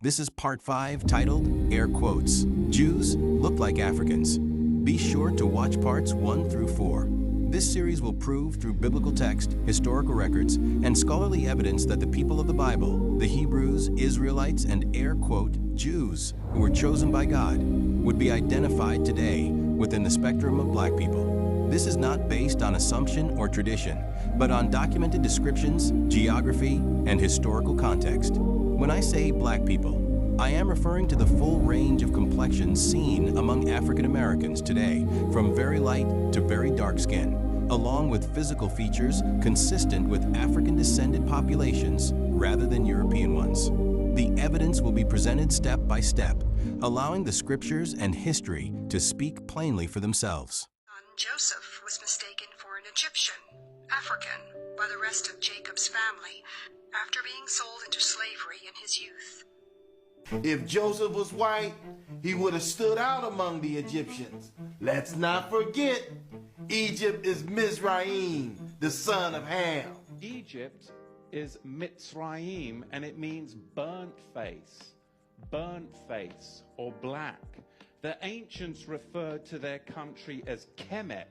This is part 5 titled, Air Quotes, Jews Look Like Africans. Be sure to watch parts 1 through 4. This series will prove through biblical text, historical records, and scholarly evidence that the people of the Bible, the Hebrews, Israelites, and air quote, Jews, who were chosen by God, would be identified today within the spectrum of black people. This is not based on assumption or tradition, but on documented descriptions, geography, and historical context. When I say black people, I am referring to the full range of complexions seen among African Americans today, from very light to very dark skin, along with physical features consistent with African-descended populations rather than European ones. The evidence will be presented step by step, allowing the scriptures and history to speak plainly for themselves. Joseph was mistaken for an Egyptian, African, by the rest of Jacob's family after being sold into slavery in his youth. If Joseph was white, he would have stood out among the Egyptians. Let's not forget, Egypt is Mizraim, the son of Ham. Egypt is Mitzrayim, and it means burnt face, or black. The ancients referred to their country as Kemet,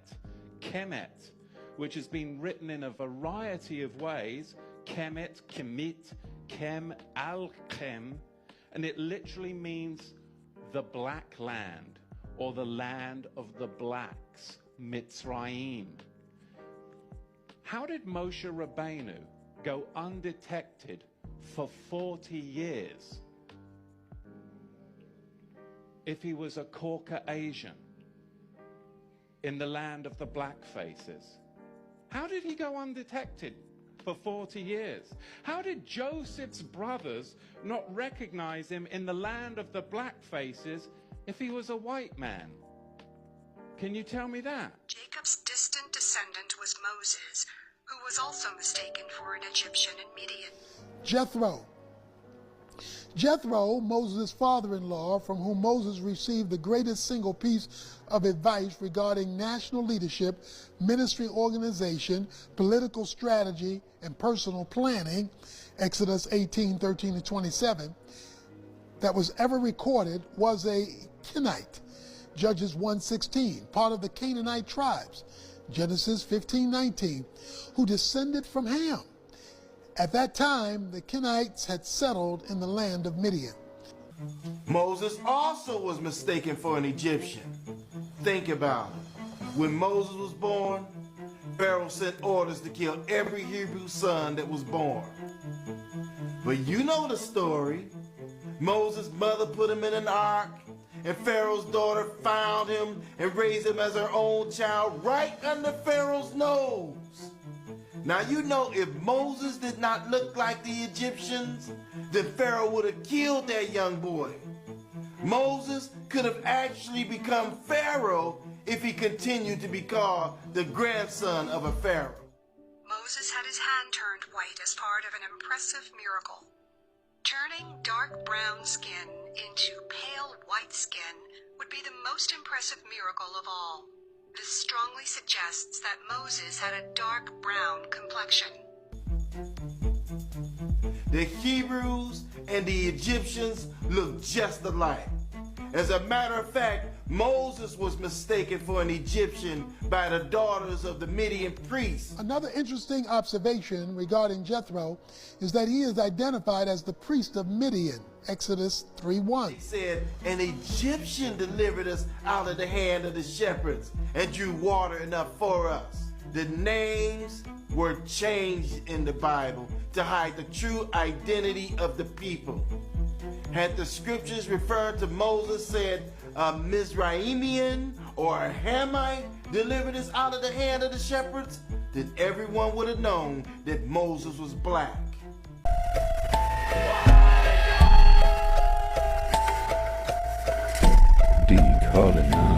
which has been written in a variety of ways, Kemet, Kemit, Kem, Al-Kem, and it literally means the black land, or the land of the blacks, Mitzrayim. How did Moshe Rabbeinu go undetected for 40 years if he was a Caucasian in the land of the black faces? How did he go undetected for 40 years? How did Joseph's brothers not recognize him in the land of the black faces if he was a white man? Can you tell me that? Jacob's distant descendant was Moses, who was also mistaken for an Egyptian in Midian. Jethro, Moses' father-in-law, from whom Moses received the greatest single piece of advice regarding national leadership, ministry organization, political strategy, and personal planning, Exodus 18:13-27, that was ever recorded, was a Kenite, Judges 1:16, part of the Canaanite tribes, Genesis 15:19, who descended from Ham. At that time, the Kenites had settled in the land of Midian. Moses also was mistaken for an Egyptian. Think about it. When Moses was born, Pharaoh sent orders to kill every Hebrew son that was born. But you know the story. Moses' mother put him in an ark, and Pharaoh's daughter found him and raised him as her own child right under Pharaoh's nose. Now you know if Moses did not look like the Egyptians, then Pharaoh would have killed that young boy. Moses could have actually become Pharaoh if he continued to be called the grandson of a Pharaoh. Moses had his hand turned white as part of an impressive miracle. Turning dark brown skin into pale white skin would be the most impressive miracle of all. This strongly suggests that Moses had a dark brown complexion. The Hebrews and the Egyptians look just alike. As a matter of fact, Moses was mistaken for an Egyptian by the daughters of the Midian priests. Another interesting observation regarding Jethro is that he is identified as the priest of Midian, Exodus 3:1. He said, an Egyptian delivered us out of the hand of the shepherds and drew water enough for us. The names were changed in the Bible to hide the true identity of the people. Had the scriptures referred to Moses said a Mizraimian or a Hamite delivered us out of the hand of the shepherds, then everyone would have known that Moses was black. D. Cullinan.